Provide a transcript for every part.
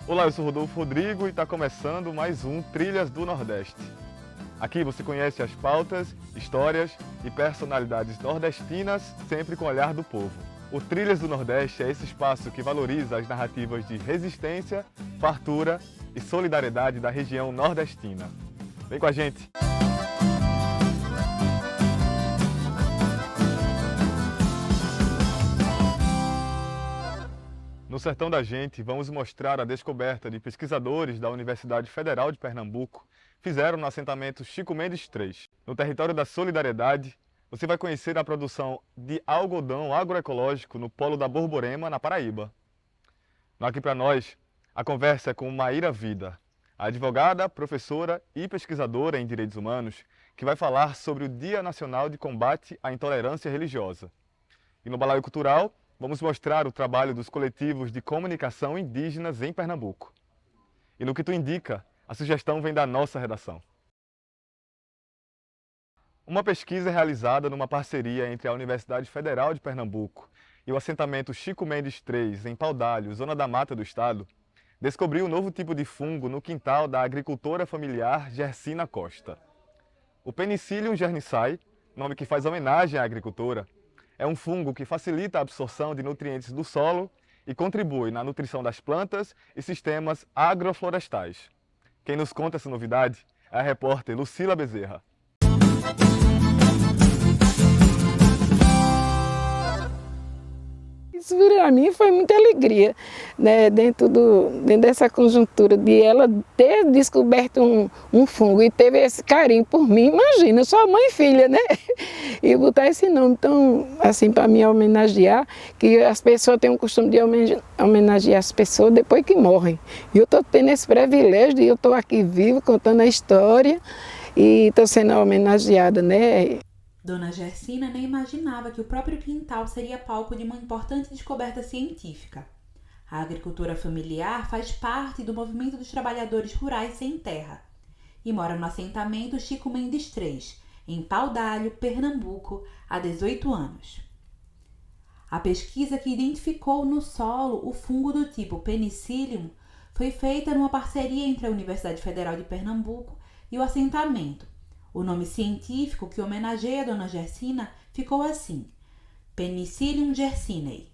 Olá, eu sou Rodolfo Rodrigo e está começando mais um Trilhas do Nordeste. Aqui você conhece as pautas, histórias e personalidades nordestinas, sempre com o olhar do povo. O Trilhas do Nordeste é esse espaço que valoriza as narrativas de resistência, fartura e solidariedade da região nordestina. Vem com a gente! No Sertão da Gente, vamos mostrar a descoberta de pesquisadores da Universidade Federal de Pernambuco fizeram no assentamento Chico Mendes 3. No território da solidariedade, você vai conhecer a produção de algodão agroecológico no Polo da Borborema, na Paraíba. No Aqui Pra Nós, a conversa é com Maíra Vida, a advogada, professora e pesquisadora em direitos humanos, que vai falar sobre o Dia Nacional de Combate à Intolerância Religiosa. E no Balaio Cultural, vamos mostrar o trabalho dos coletivos de comunicação indígenas em Pernambuco. E no que tu indica, a sugestão vem da nossa redação. Uma pesquisa realizada numa parceria entre a Universidade Federal de Pernambuco e o assentamento Chico Mendes 3, em Paudalho, zona da mata do estado, descobriu um novo tipo de fungo no quintal da agricultora familiar Gersina Costa. O Penicillium gernissae, nome que faz homenagem à agricultora, é um fungo que facilita a absorção de nutrientes do solo e contribui na nutrição das plantas e sistemas agroflorestais. Quem nos conta essa novidade é a repórter Lucila Bezerra. Isso para mim foi muita alegria, né? Dentro dessa conjuntura de ela ter descoberto um fungo e teve esse carinho por mim. Imagina, eu sou mãe e filha, né? E botar esse nome, então, assim, para me homenagear, que as pessoas têm o costume de homenagear as pessoas depois que morrem. E eu estou tendo esse privilégio de eu estou aqui viva, contando a história e estou sendo homenageada, né? Dona Gersina nem imaginava que o próprio quintal seria palco de uma importante descoberta científica. A agricultura familiar faz parte do movimento dos trabalhadores rurais sem terra e mora no assentamento Chico Mendes 3, em Paudalho, Pernambuco, há 18 anos. A pesquisa que identificou no solo o fungo do tipo Penicillium foi feita numa parceria entre a Universidade Federal de Pernambuco e o assentamento. O nome científico que homenageia a Dona Gersina ficou assim, Penicillium gersinae.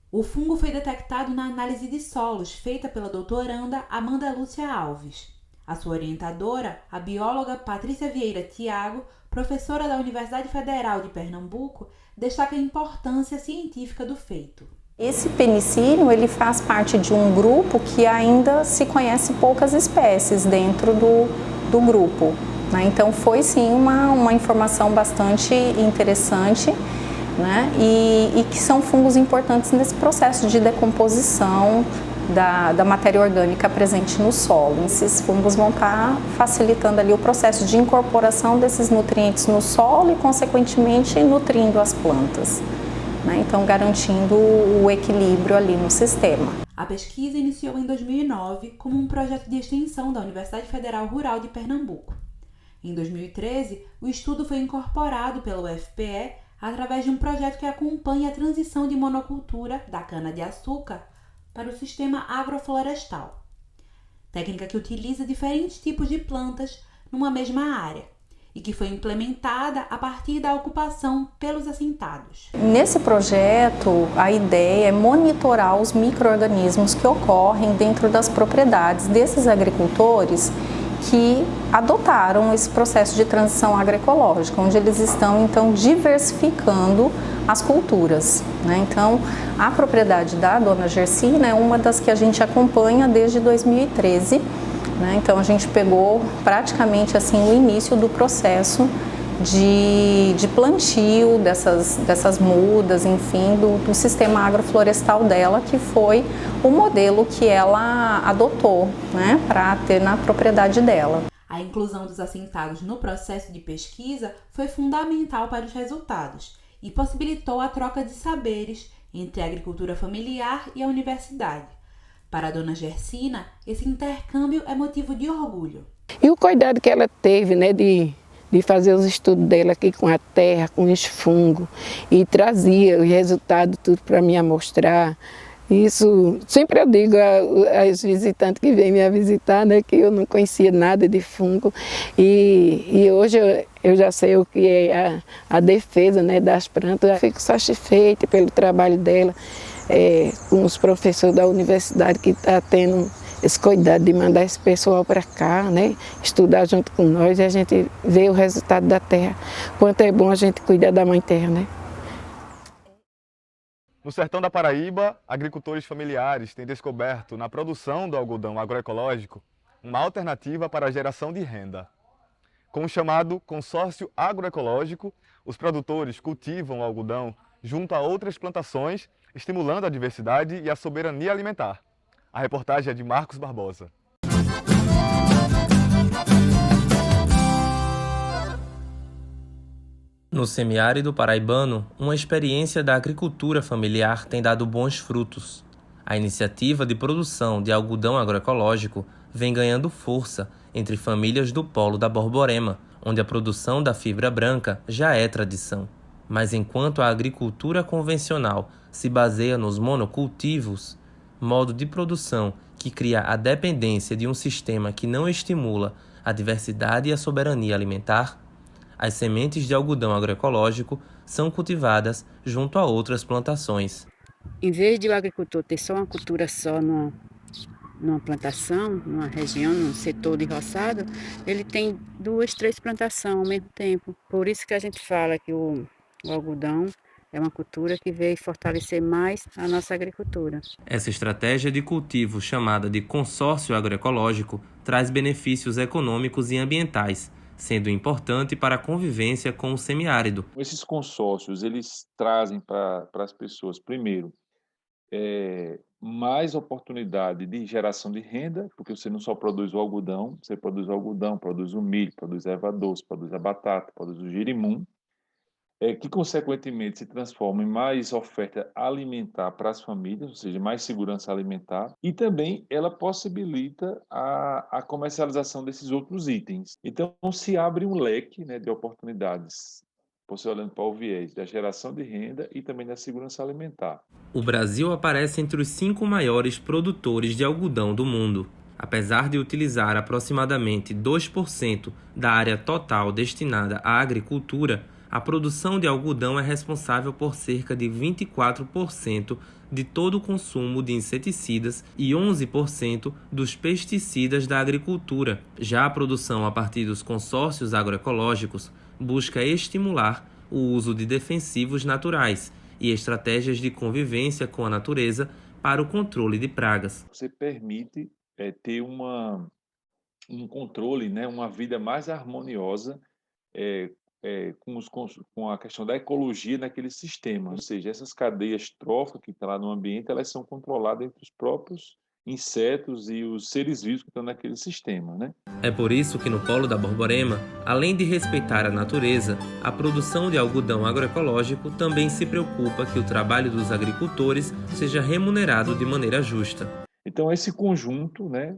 O fungo foi detectado na análise de solos feita pela doutoranda Amanda Lúcia Alves. A sua orientadora, a bióloga Patrícia Vieira Thiago, professora da Universidade Federal de Pernambuco, destaca a importância científica do feito. Esse penicillium ele faz parte de um grupo que ainda se conhece poucas espécies dentro do grupo. Então foi sim uma informação bastante interessante, né? E que são fungos importantes nesse processo de decomposição da matéria orgânica presente no solo. Esses fungos vão estar facilitando ali o processo de incorporação desses nutrientes no solo e consequentemente nutrindo as plantas, né? Então garantindo o equilíbrio ali no sistema. A pesquisa iniciou em 2009 como um projeto de extensão da Universidade Federal Rural de Pernambuco. Em 2013, o estudo foi incorporado pela UFPE através de um projeto que acompanha a transição de monocultura da cana-de-açúcar para o sistema agroflorestal, técnica que utiliza diferentes tipos de plantas numa mesma área e que foi implementada a partir da ocupação pelos assentados. Nesse projeto, a ideia é monitorar os micro-organismos que ocorrem dentro das propriedades desses agricultores que adotaram esse processo de transição agroecológica, onde eles estão então diversificando as culturas, né? Então, a propriedade da Dona Gersina é uma das que a gente acompanha desde 2013, né? Então, a gente pegou praticamente assim o início do processo de plantio dessas mudas, enfim, do sistema agroflorestal dela, que foi o modelo que ela adotou, né, para ter na propriedade dela. A inclusão dos assentados no processo de pesquisa foi fundamental para os resultados e possibilitou a troca de saberes entre a agricultura familiar e a universidade. Para a Dona Gersina, esse intercâmbio é motivo de orgulho. E o cuidado que ela teve, né, de fazer os estudos dela aqui com a terra, com os fungos, e trazia o resultado tudo para me mostrar. Isso, sempre eu digo aos visitantes que vêm me visitar, né, que eu não conhecia nada de fungo e hoje eu já sei o que é a defesa, né, das plantas. Eu fico satisfeita pelo trabalho dela, com os professores da universidade que estão tendo esse cuidado de mandar esse pessoal para cá, né, estudar junto com nós e a gente vê o resultado da terra. Quanto é bom a gente cuidar da mãe terra, né? No sertão da Paraíba, agricultores familiares têm descoberto na produção do algodão agroecológico uma alternativa para a geração de renda. Com o chamado consórcio agroecológico, os produtores cultivam o algodão junto a outras plantações, estimulando a diversidade e a soberania alimentar. A reportagem é de Marcos Barbosa. No semiárido paraibano, uma experiência da agricultura familiar tem dado bons frutos. A iniciativa de produção de algodão agroecológico vem ganhando força entre famílias do polo da Borborema, onde a produção da fibra branca já é tradição. Mas enquanto a agricultura convencional se baseia nos monocultivos, modo de produção que cria a dependência de um sistema que não estimula a diversidade e a soberania alimentar, as sementes de algodão agroecológico são cultivadas junto a outras plantações. Em vez de o agricultor ter só uma cultura só numa plantação, numa região, num setor de roçado, ele tem 2, 3 plantações ao mesmo tempo. Por isso que a gente fala que o algodão é uma cultura que veio fortalecer mais a nossa agricultura. Essa estratégia de cultivo, chamada de consórcio agroecológico, traz benefícios econômicos e ambientais, sendo importante para a convivência com o semiárido. Esses consórcios, eles trazem para as pessoas, primeiro, mais oportunidade de geração de renda, porque você não só produz o algodão, você produz o algodão, produz o milho, produz a erva doce, produz a batata, produz o girimum, que consequentemente se transforma em mais oferta alimentar para as famílias, ou seja, mais segurança alimentar, e também ela possibilita a comercialização desses outros itens. Então, se abre um leque, né, de oportunidades, você olhando para o viés da geração de renda e também da segurança alimentar. O Brasil aparece entre os 5 maiores produtores de algodão do mundo. Apesar de utilizar aproximadamente 2% da área total destinada à agricultura, a produção de algodão é responsável por cerca de 24% de todo o consumo de inseticidas e 11% dos pesticidas da agricultura. Já a produção a partir dos consórcios agroecológicos busca estimular o uso de defensivos naturais e estratégias de convivência com a natureza para o controle de pragas. Você permite ter um controle, né, uma vida mais harmoniosa com a questão da ecologia naquele sistema. Ou seja, essas cadeias tróficas que estão lá no ambiente, elas são controladas entre os próprios insetos e os seres vivos que estão naquele sistema, né? É por isso que no polo da Borborema, além de respeitar a natureza, a produção de algodão agroecológico também se preocupa que o trabalho dos agricultores seja remunerado de maneira justa. Então, esse conjunto, né,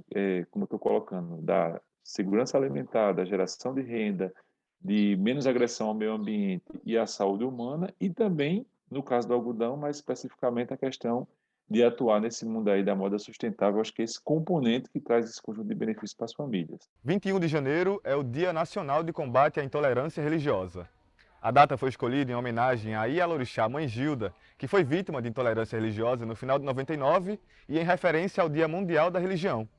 como eu estou colocando, da segurança alimentar, da geração de renda, de menos agressão ao meio ambiente e à saúde humana, e também, no caso do algodão, mais especificamente a questão de atuar nesse mundo aí da moda sustentável. Acho que é esse componente que traz esse conjunto de benefícios para as famílias. 21 de janeiro é o Dia Nacional de Combate à Intolerância Religiosa. A data foi escolhida em homenagem a Ialorixá Mãe Gilda, que foi vítima de intolerância religiosa no final de 99 e em referência ao Dia Mundial da Religião.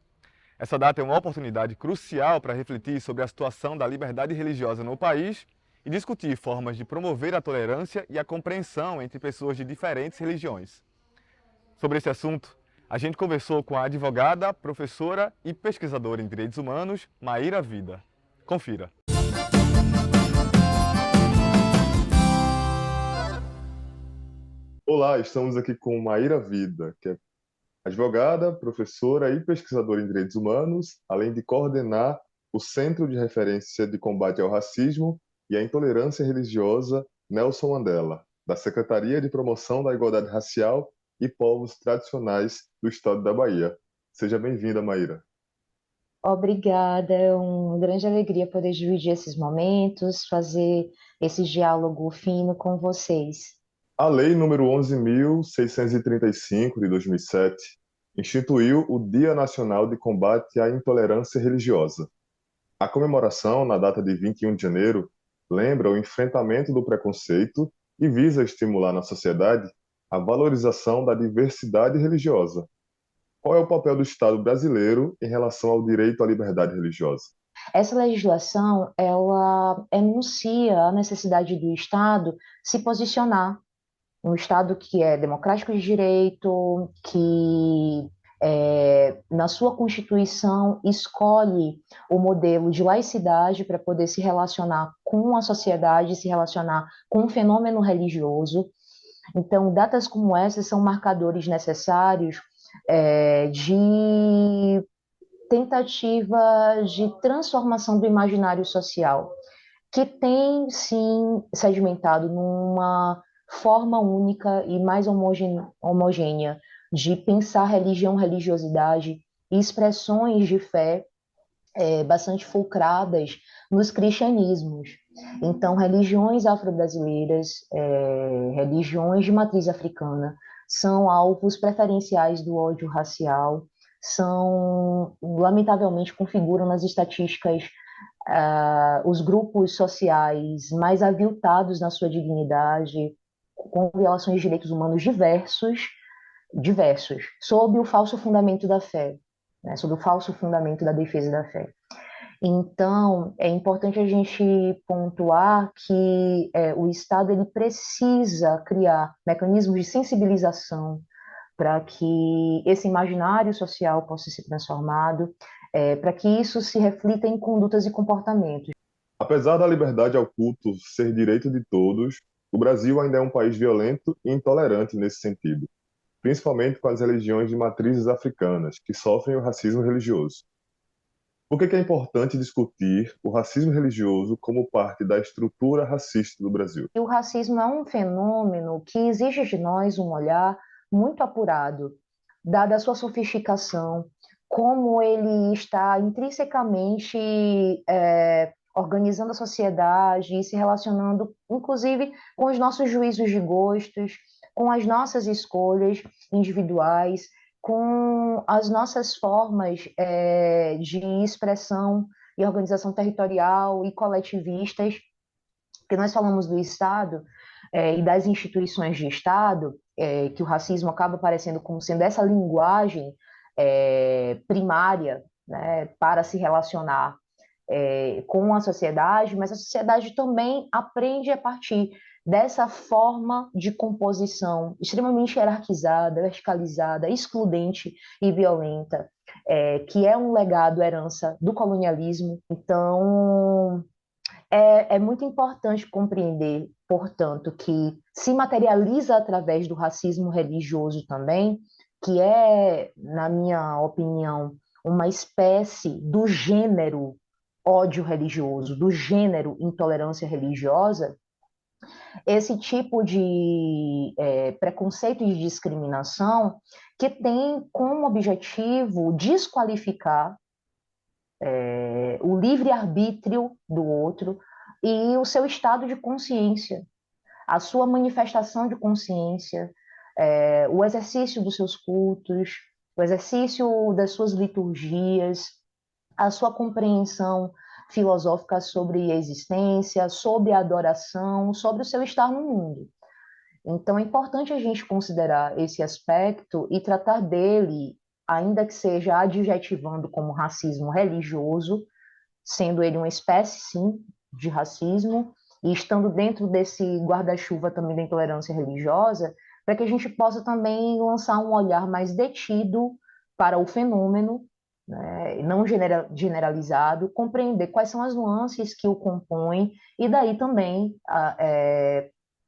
Essa data é uma oportunidade crucial para refletir sobre a situação da liberdade religiosa no país e discutir formas de promover a tolerância e a compreensão entre pessoas de diferentes religiões. Sobre esse assunto, a gente conversou com a advogada, professora e pesquisadora em direitos humanos, Maíra Vida. Confira. Olá, estamos aqui com Maíra Vida, que é advogada, professora e pesquisadora em direitos humanos, além de coordenar o Centro de Referência de Combate ao Racismo e à Intolerância Religiosa Nelson Mandela, da Secretaria de Promoção da Igualdade Racial e Povos Tradicionais do Estado da Bahia. Seja bem-vinda, Maíra. Obrigada, é uma grande alegria poder dividir esses momentos, fazer esse diálogo fino com vocês. A Lei número 11.635, de 2007, instituiu o Dia Nacional de Combate à Intolerância Religiosa. A comemoração, na data de 21 de janeiro, lembra o enfrentamento do preconceito e visa estimular na sociedade a valorização da diversidade religiosa. Qual é o papel do Estado brasileiro em relação ao direito à liberdade religiosa? Essa legislação, ela enuncia a necessidade do Estado se posicionar, um Estado que é democrático de direito, que na sua Constituição escolhe o modelo de laicidade para poder se relacionar com a sociedade, se relacionar com o fenômeno religioso. Então, datas como essas são marcadores necessários de tentativa de transformação do imaginário social, que tem, sim, sedimentado numa forma única e mais homogênea de pensar religião, religiosidade e expressões de fé bastante fulcradas nos cristianismos. Então, religiões afro-brasileiras, religiões de matriz africana, são alvos preferenciais do ódio racial, lamentavelmente, configuram nas estatísticas os grupos sociais mais aviltados na sua dignidade, com violações de direitos humanos diversos, sob o falso fundamento da fé, né, sob o falso fundamento da defesa da fé. Então, é importante a gente pontuar que o Estado ele precisa criar mecanismos de sensibilização para que esse imaginário social possa ser transformado, para que isso se reflita em condutas e comportamentos. Apesar da liberdade ao culto ser direito de todos, o Brasil ainda é um país violento e intolerante nesse sentido, principalmente com as religiões de matrizes africanas, que sofrem o racismo religioso. Por que é importante discutir o racismo religioso como parte da estrutura racista do Brasil? O racismo é um fenômeno que exige de nós um olhar muito apurado, dada a sua sofisticação, como ele está intrinsecamente organizando a sociedade e se relacionando, inclusive, com os nossos juízos de gostos, com as nossas escolhas individuais, com as nossas formas de expressão e organização territorial e coletivistas, porque nós falamos do Estado e das instituições de Estado, que o racismo acaba aparecendo como sendo essa linguagem primária, né, para se relacionar com a sociedade, mas a sociedade também aprende a partir dessa forma de composição extremamente hierarquizada, verticalizada, excludente e violenta, que é um legado, herança do colonialismo. Então, é muito importante compreender, portanto, que se materializa através do racismo religioso também, que é, na minha opinião, uma espécie do gênero ódio religioso, do gênero intolerância religiosa. Esse tipo de preconceito e de discriminação que tem como objetivo desqualificar o livre-arbítrio do outro e o seu estado de consciência, a sua manifestação de consciência, o exercício dos seus cultos, o exercício das suas liturgias, a sua compreensão filosófica sobre a existência, sobre a adoração, sobre o seu estar no mundo. Então, é importante a gente considerar esse aspecto e tratar dele, ainda que seja adjetivando como racismo religioso, sendo ele uma espécie, sim, de racismo, e estando dentro desse guarda-chuva também da intolerância religiosa, para que a gente possa também lançar um olhar mais detido para o fenômeno, né, não generalizado, compreender quais são as nuances que o compõem e daí também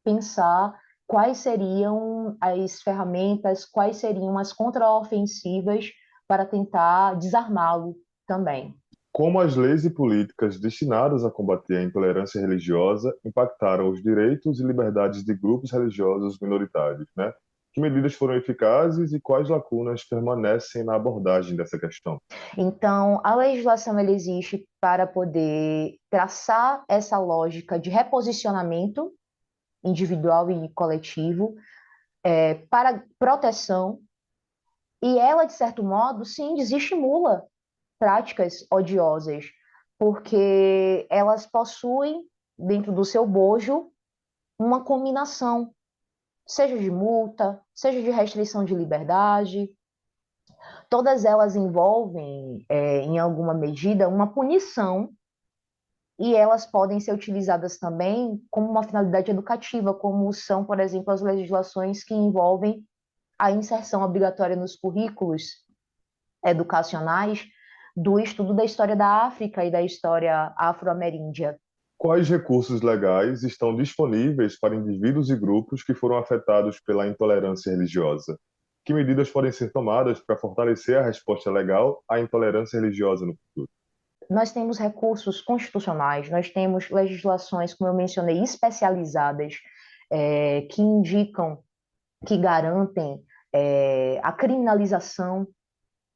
pensar quais seriam as ferramentas, quais seriam as contraofensivas para tentar desarmá-lo também. Como as leis e políticas destinadas a combater a intolerância religiosa impactaram os direitos e liberdades de grupos religiosos minoritários, né? Que medidas foram eficazes e quais lacunas permanecem na abordagem dessa questão? Então, a legislação ela existe para poder traçar essa lógica de reposicionamento individual e coletivo, para proteção, e ela, de certo modo, sim, desestimula práticas odiosas, porque elas possuem, dentro do seu bojo, uma combinação, seja de multa, seja de restrição de liberdade, todas elas envolvem, em alguma medida, uma punição, e elas podem ser utilizadas também como uma finalidade educativa, como são, por exemplo, as legislações que envolvem a inserção obrigatória nos currículos educacionais do estudo da história da África e da história afro-ameríndia. Quais recursos legais estão disponíveis para indivíduos e grupos que foram afetados pela intolerância religiosa? Que medidas podem ser tomadas para fortalecer a resposta legal à intolerância religiosa no futuro? Nós temos recursos constitucionais, nós temos legislações, como eu mencionei, especializadas, que indicam, que garantem a criminalização,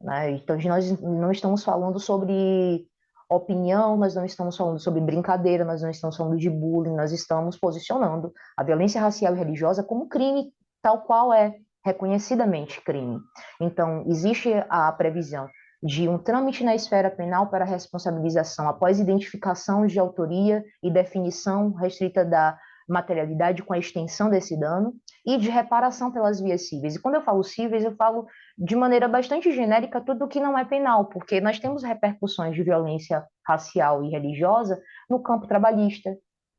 né? Então, nós não estamos falando sobre opinião, nós não estamos falando sobre brincadeira, nós não estamos falando de bullying, nós estamos posicionando a violência racial e religiosa como crime, tal qual é reconhecidamente crime. Então, existe a previsão de um trâmite na esfera penal para responsabilização após identificação de autoria e definição restrita da materialidade com a extensão desse dano e de reparação pelas vias cíveis. E quando eu falo cíveis, eu falo de maneira bastante genérica tudo o que não é penal, porque nós temos repercussões de violência racial e religiosa no campo trabalhista,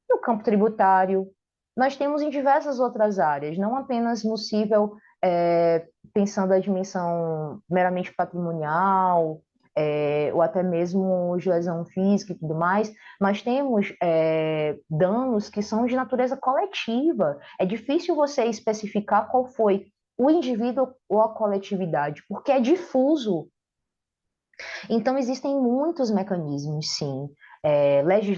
no campo tributário, nós temos em diversas outras áreas, não apenas no cível, pensando a dimensão meramente patrimonial, ou até mesmo de lesão física e tudo mais, nós temos danos que são de natureza coletiva. É difícil você especificar qual foi o indivíduo ou a coletividade, porque é difuso. Então, existem muitos mecanismos, sim,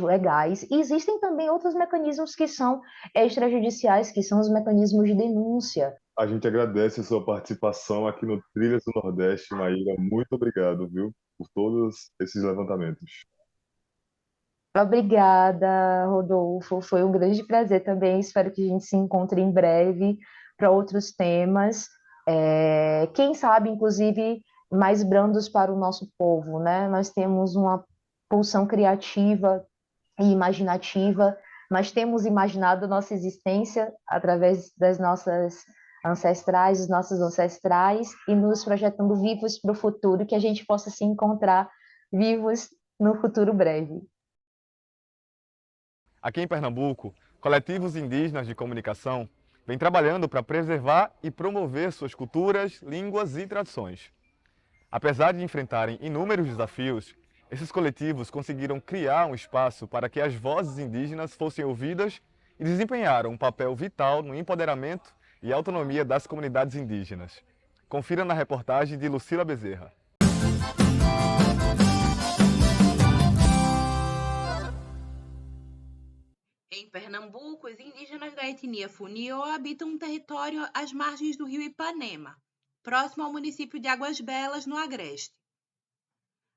legais, e existem também outros mecanismos que são extrajudiciais, que são os mecanismos de denúncia. A gente agradece a sua participação aqui no Trilhas do Nordeste, Maíra. Muito obrigado, viu, por todos esses levantamentos. Obrigada, Rodolfo. Foi um grande prazer também. Espero que a gente se encontre em breve para outros temas. Quem sabe, inclusive, mais brandos para o nosso povo, né? Nós temos uma pulsão criativa e imaginativa. Nós temos imaginado nossa existência através das nossas ancestrais, dos nossos ancestrais, e nos projetando vivos para o futuro, que a gente possa se encontrar vivos no futuro breve. Aqui em Pernambuco, coletivos indígenas de comunicação vêm trabalhando para preservar e promover suas culturas, línguas e tradições. Apesar de enfrentarem inúmeros desafios, esses coletivos conseguiram criar um espaço para que as vozes indígenas fossem ouvidas e desempenharam um papel vital no empoderamento e autonomia das comunidades indígenas. Confira na reportagem de Lucila Bezerra. Em Pernambuco, os indígenas da etnia Funiô habitam um território às margens do rio Ipanema, próximo ao município de Águas Belas, no Agreste.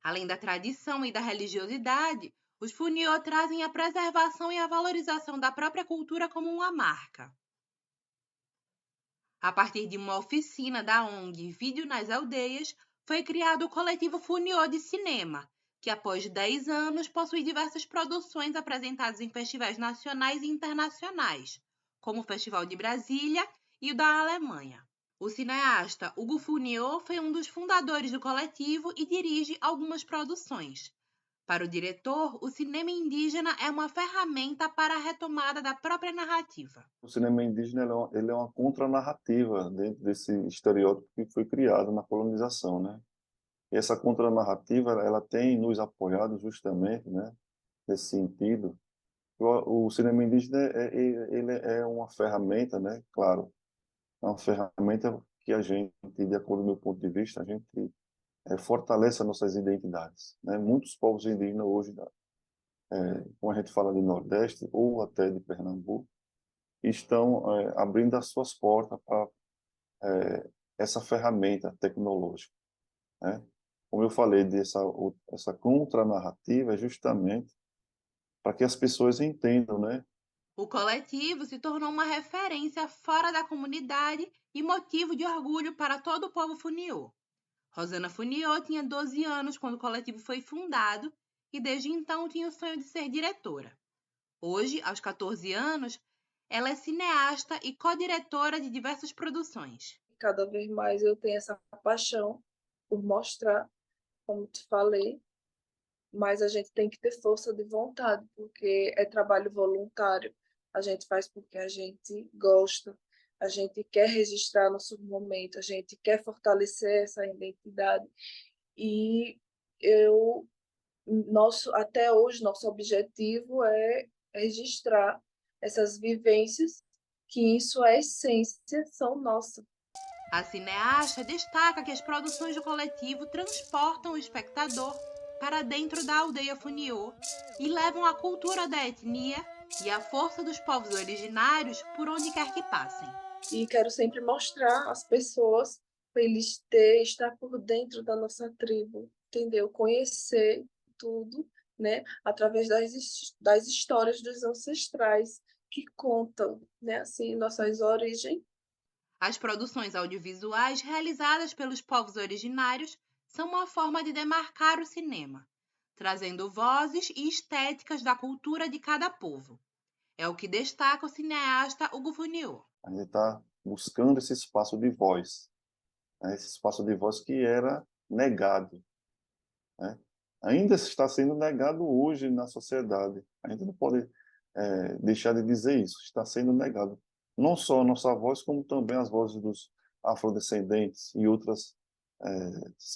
Além da tradição e da religiosidade, os Funiô trazem a preservação e a valorização da própria cultura como uma marca. A partir de uma oficina da ONG Vídeo nas Aldeias, foi criado o coletivo Funiô de Cinema, que após 10 anos possui diversas produções apresentadas em festivais nacionais e internacionais, como o Festival de Brasília e o da Alemanha. O cineasta Hugo Funiô foi um dos fundadores do coletivo e dirige algumas produções. Para o diretor, o cinema indígena é uma ferramenta para a retomada da própria narrativa. O cinema indígena ele é uma contranarrativa dentro desse estereótipo que foi criado na colonização, né? E essa contranarrativa ela tem nos apoiado justamente, né, nesse sentido. O cinema indígena ele é uma ferramenta, né? Claro, é uma ferramenta que a gente, de acordo com o meu ponto de vista, a gente fortalece as nossas identidades, né? Muitos povos indígenas hoje, como a gente fala de Nordeste ou até de Pernambuco, estão abrindo as suas portas para essa ferramenta tecnológica, né? Como eu falei, essa contranarrativa é justamente para que as pessoas entendam, né, O coletivo se tornou uma referência fora da comunidade e motivo de orgulho para todo o povo funiô. Rosana Funiô tinha 12 anos quando o coletivo foi fundado e desde então tinha o sonho de ser diretora. Hoje, aos 14 anos, ela é cineasta e co-diretora de diversas produções. Cada vez mais eu tenho essa paixão por mostrar, como te falei, mas a gente tem que ter força de vontade, porque é trabalho voluntário. A gente faz porque a gente gosta, a gente quer registrar nosso momento, a gente quer fortalecer essa identidade. E até hoje, nosso objetivo é registrar essas vivências, que em sua essência são nossas. A cineasta destaca que as produções do coletivo transportam o espectador para dentro da aldeia Funiô e levam a cultura da etnia e a força dos povos originários por onde quer que passem. E quero sempre mostrar às pessoas para eles estar por dentro da nossa tribo, entendeu? Conhecer tudo, né? Através das histórias dos ancestrais que contam, né? Assim, nossas origens. As produções audiovisuais realizadas pelos povos originários são uma forma de demarcar o cinema, trazendo vozes e estéticas da cultura de cada povo. É o que destaca o cineasta Hugo Funiô. A gente está buscando esse espaço de voz, né? Esse espaço de voz que era negado, né? Ainda está sendo negado hoje na sociedade. A gente não pode deixar de dizer isso, está sendo negado. Não só a nossa voz, como também as vozes dos afrodescendentes e outras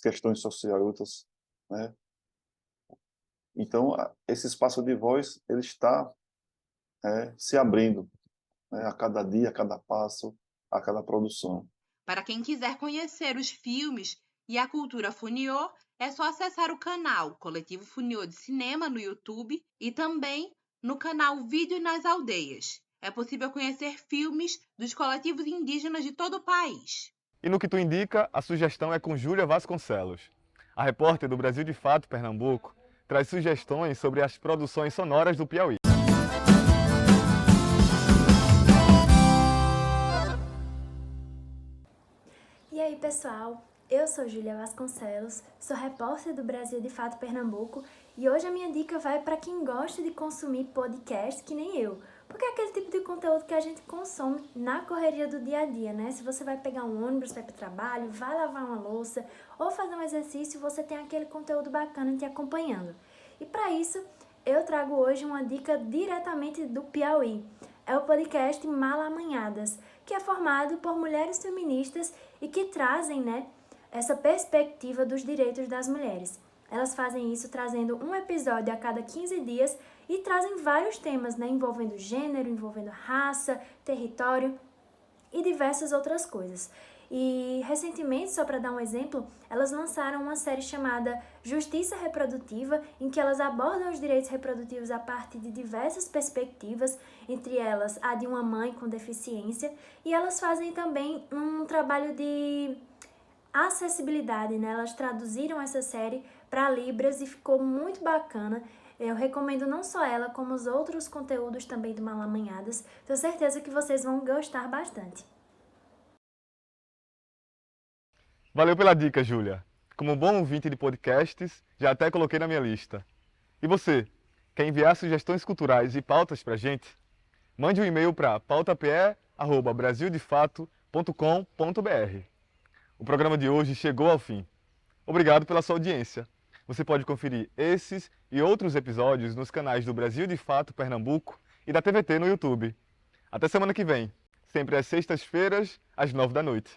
questões sociais, outras, né? Então, esse espaço de voz ele está se abrindo, né? A cada dia, a cada passo, a cada produção. Para quem quiser conhecer os filmes e a cultura Funiô, é só acessar o canal Coletivo Funiô de Cinema no YouTube e também no canal Vídeo nas Aldeias. É possível conhecer filmes dos coletivos indígenas de todo o país. E no que tu indica, a sugestão é com Júlia Vasconcelos. A repórter do Brasil de Fato, Pernambuco, traz sugestões sobre as produções sonoras do Piauí. E aí, pessoal? Eu sou Júlia Vasconcelos, sou repórter do Brasil de Fato Pernambuco e hoje a minha dica vai para quem gosta de consumir podcast que nem eu, porque é aquele tipo de conteúdo que a gente consome na correria do dia a dia, né? Se você vai pegar um ônibus, vai para o trabalho, vai lavar uma louça ou fazer um exercício, você tem aquele conteúdo bacana te acompanhando. E para isso, eu trago hoje uma dica diretamente do Piauí. É o podcast Malamanhadas, que é formado por mulheres feministas e que trazem, né, essa perspectiva dos direitos das mulheres. Elas fazem isso trazendo um episódio a cada 15 dias e trazem vários temas, né, envolvendo gênero, envolvendo raça, território e diversas outras coisas. E recentemente, só para dar um exemplo, elas lançaram uma série chamada Justiça Reprodutiva, em que elas abordam os direitos reprodutivos a partir de diversas perspectivas, entre elas a de uma mãe com deficiência, e elas fazem também um trabalho de acessibilidade, né? Elas traduziram essa série para Libras e ficou muito bacana. Eu recomendo não só ela, como os outros conteúdos também do Malamanhadas. Tenho certeza que vocês vão gostar bastante. Valeu pela dica, Júlia. Como bom ouvinte de podcasts, já até coloquei na minha lista. E você, quer enviar sugestões culturais e pautas pra gente? Mande um e-mail para pautape@brasildefato.com.br. O programa de hoje chegou ao fim. Obrigado pela sua audiência. Você pode conferir esses e outros episódios nos canais do Brasil de Fato Pernambuco e da TVT no YouTube. Até semana que vem, sempre às sextas-feiras, às 9 da noite.